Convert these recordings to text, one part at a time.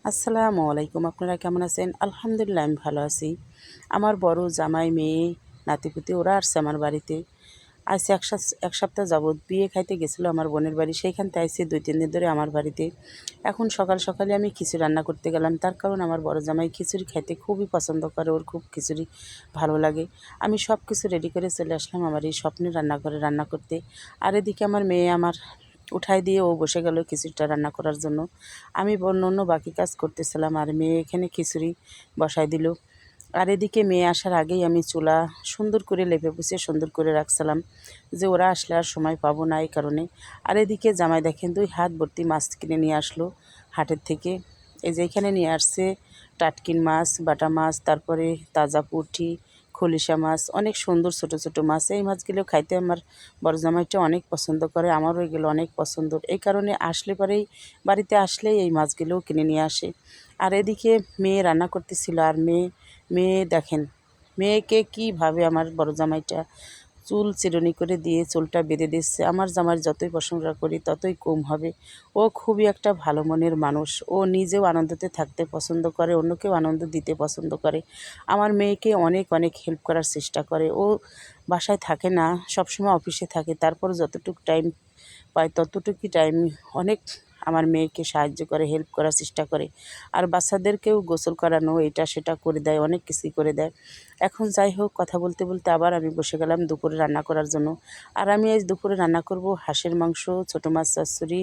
আসসালামু আলাইকুম। আপনারা কেমন আছেন? আলহামদুলিল্লাহ আমি ভালো আছি। আমার বড় জামাই, মেয়ে, নাতিপুতি ওরা আসছে আমার বাড়িতে। আজ এক সপ্তাহ যাবৎ বিয়ে খাইতে গেছিলো আমার বোনের বাড়ি। সেইখান থেকে আইসে 2-3 দিন ধরে আমার বাড়িতে। এখন সকাল সকালে আমি খিচুড়ি রান্না করতে গেলাম। তার কারণ আমার বড় জামাই খিচুড়ি খাইতে খুবই পছন্দ করে। ওর খুব খিচুড়ি ভালো লাগে। আমি সব কিছু রেডি করে চলে আসলাম আমার এই স্বপ্নের রান্নাঘরে রান্না করতে। আর এদিকে আমার মেয়ে আমার উঠাই দিয়ে ও বসে গেল খিচুড়িটা রান্না করার জন্য। আমি অন্য বাকি কাজ করতেছিলাম আর মেয়ে এখানে খিচুড়ি বসাই দিল। আর এদিকে মেয়ে আসার আগেই আমি চুলা সুন্দর করে লেপে পুষে সুন্দর করে রাখছিলাম, যে ওরা আসলে আর সময় পাবো না এই কারণে। আর এদিকে জামাই দেখেন 2 হাত ভর্তি মাছ কিনে নিয়ে আসলো হাটের থেকে। এই যে এখানে নিয়ে আসছে টাটকিন মাছ, বাটা মাছ, তারপরে তাজা পুঁটি, খলিশা মাছ, অনেক সুন্দর ছোট ছোট মাছ। এই মাছগুলো খাইতে আমার বড় জামাইটা অনেক পছন্দ করে, আমারও এগুলো অনেক পছন্দ। এই কারণে আসলে পরেই বাড়িতে আসলেই এই মাছগুলোও কিনে নিয়ে আসে। আর এদিকে মেয়ে রান্না করতেছিল আর মেয়ে দেখেন মেয়েকে কীভাবে আমার বড় জামাইটা চুল চিরুনি করে দিয়ে চুলটা বেঁধে দিচ্ছে। আমার জামাইয়ের যতই প্রশংসা করি ততই কম হবে। ও খুবই একটা ভালো মনের মানুষ। ও নিজেও আনন্দতে থাকতে পছন্দ করে, অন্যকেও আনন্দ দিতে পছন্দ করে। আমার মেয়েকে অনেক অনেক হেল্প করার চেষ্টা করে। ও বাসায় থাকে না, সবসময় অফিসে থাকে। তারপর যতটুকু টাইম পায় ততটুকুই টাইম অনেক আমার মেয়েকে সাহায্য করে, হেল্প করার চেষ্টা করে। আর বাচ্চাদেরকেও গোসল করানো এটা সেটা করে দেয়, অনেক কিছুই করে দেয়। এখন যাই হোক, কথা বলতে বলতে আবার আমি বসে গেলাম দুপুরে রান্না করার জন্য। আর আমি আজ দুপুরে রান্না করব হাঁসের মাংস, ছোটো মাছ চচ্চড়ি,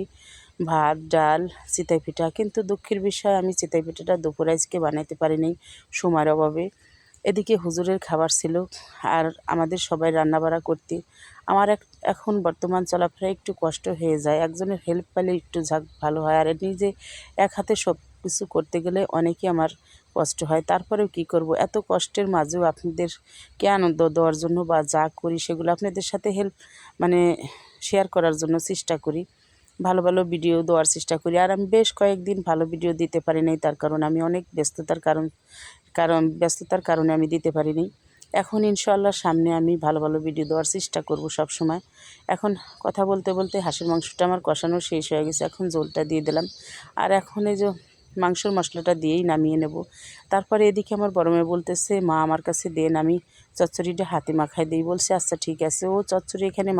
ভাত, ডাল, চিতই পিঠা। কিন্তু দুঃখের বিষয় আমি চিতই পিঠাটা দুপুরে আজকে বানাইতে পারিনি সময়ের অভাবে। এদিকে হুজুরের খাবার ছিল আর আমাদের সবাই রান্নাবাড়া করতে আমার এখন বর্তমান চলাফেরা একটু কষ্ট হয়ে যায়। একজনের হেল্প পেলে একটু যাক ভালো হয়। আর নিজে এক হাতে সব কিছু করতে গেলে অনেকই আমার কষ্ট হয়। তারপরেও কী করব, এত কষ্টের মাঝেও আপনাদেরকে আনন্দ দেওয়ার জন্য বা যা করি সেগুলো আপনাদের সাথে শেয়ার করার জন্য চেষ্টা করি। ভালো ভালো ভিডিও দেওয়ার চেষ্টা করি। আর আমি বেশ কয়েকদিন ভালো ভিডিও দিতে পারি নাই, তার কারণ আমি অনেক ব্যস্ততার কারণে আমি দিতে পারিনি। এখন ইনশাআল্লাহ সামনে আমি ভালো ভালো ভিডিও দেওয়ার চেষ্টা করব সব সময়। এখন কথা বলতে বলতে হাঁসের মাংসটা আমার কষানো শেষ হয়ে গেছে। এখন ঝোলটা দিয়ে দিলাম। আর এখন এই যে মাংসর মশলাটা দিয়েই নামিয়ে নেব। তারপরে এদিকে আমার বড় মেয়ে বলতেছে, মা আমার কাছে দেন, আমি চচ্চড়িটা হাতে মাখাই দিই। বলছে আচ্ছা ঠিক আছে। ও চচ্চড়ি এখানে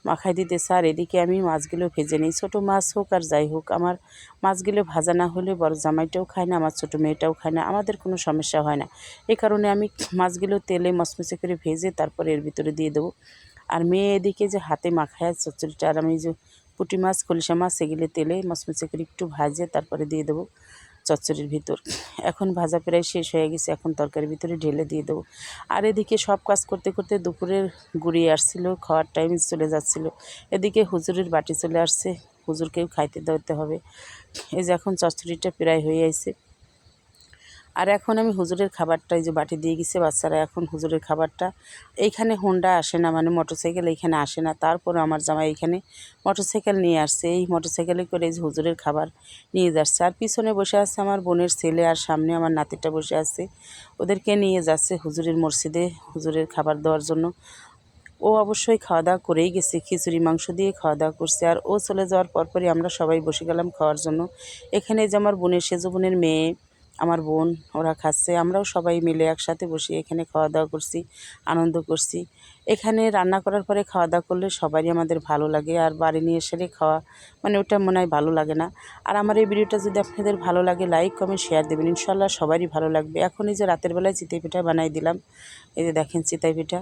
মাখাই দিতেছে আর এদিকে আমি মাছগুলো ভেজে নিই। ছোটো মাছ হোক আর যাই হোক, আমার মাছগুলো ভাজা না হলে বড় জামাইটাও খায় না, আমার ছোটো মেয়েটাও খায় না, আমাদের কোনো সমস্যা হয় না। এই কারণে আমি মাছগুলো তেলে মচমচে করে ভেজে তারপরে এর ভিতরে দিয়ে দেবো। আর মেয়ে এদিকে যে হাতে মাখায় চচ্চড়িটা, আর আমি যে পুঁটি মাছ, খলিশা মাছ এগুলো তেলে মচমচে করে একটু ভাজে তারপরে দিয়ে দেবো চচ্চড়ির ভিতর। এখন ভাজা প্রায় শেষ হয়ে গেছে, এখন তরকারির ভিতরে ঢেলে দিয়ে দেবো। আর এদিকে সব কাজ করতে করতে দুপুরের গুড়িয়ে আসছিলো, খাওয়ার টাইম চলে যাচ্ছিলো। এদিকে হুজুরের বাটি চলে আসছে, হুজুরকেও খাইতে দিতে হবে। এই যে এখন চচ্চড়িটা প্রায় হয়ে আইছে। আর এখন আমি হুজুরের খাবারটা, এই যে বাটি দিয়ে গেছে বাচ্চারা, এখন হুজুরের খাবারটা এইখানে হোন্ডা আসে না, মোটরসাইকেল এইখানে আসে না। তারপরে আমার জামাই এইখানে মোটরসাইকেল নিয়ে আসছে, এই মোটরসাইকেলে করে এই যে হুজুরের খাবার নিয়ে যাচ্ছে। আর পিছনে বসে আছে আমার বোনের ছেলে, আর সামনে আমার নাতিটা বসে আছে। ওদেরকে নিয়ে যাচ্ছে হুজুরের মসজিদে হুজুরের খাবার দেওয়ার জন্য। ও অবশ্যই খাওয়া দাওয়া করেই গেছে, খিচুড়ি মাংস দিয়ে খাওয়া দাওয়া করছে। আর ও চলে যাওয়ার পরপরই আমরা সবাই বসে গেলাম খাওয়ার জন্য। এখানে যে আমার বোনের সেজো বোনের মেয়ে, আমার বোন, ওরা খাচ্ছে। আমরাও সবাই মিলে একসাথে বসে এখানে খাওয়া দাওয়া করছি, আনন্দ করছি। এখানে রান্না করার পরে খাওয়া দাওয়া করলে সবারই আমাদের ভালো লাগে। আর বাড়ি নিয়ে এসে খাওয়া ওটা মনে হয় ভালো লাগে না। আর আমার এই ভিডিওটা যদি আপনাদের ভালো লাগে লাইক কমেন্ট শেয়ার দেবেন, ইনশাল্লাহ সবারই ভালো লাগবে। এখন এই যে রাতের বেলায় চিতই পিঠা বানাই দিলাম। এই যে দেখেন চিতই পিঠা,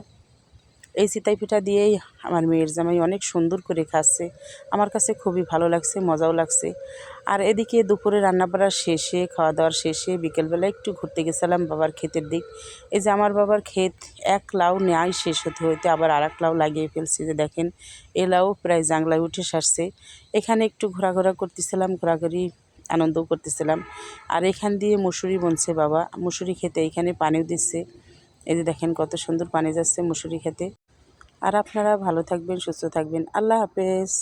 এই চিতই পিঠা দিয়েই আমার মেয়ের জামাই অনেক সুন্দর করে খাচ্ছে। আমার কাছে খুবই ভালো লাগছে, মজাও লাগছে। আর এদিকে দুপুরে রান্নাবাড়া শেষে, খাওয়া দাওয়ার শেষে বিকেলবেলা একটু ঘুরতে গেছিলাম বাবার ক্ষেতের দিক। এই যে আমার বাবার ক্ষেত, এক লাউ নেয় শেষ হতে হইতে আবার আর এক লাউ লাগিয়ে ফেলছে। যে দেখেন এ লাউ প্রায় জাংলায় উঠে সারছে। এখানে একটু ঘোরাঘোরা করতেছিলাম, ঘোরাঘুরি আনন্দও করতেছিলাম। আর এখান দিয়ে মুসুরি বুনছে বাবা, মুসুরি খেতে এইখানে পানিও দিচ্ছে। এই যে দেখেন কত সুন্দর পানি যাচ্ছে মুসুরি খেতে। আর আপনারা ভালো থাকবেন, সুস্থ থাকবেন। আল্লাহ হাফেজ।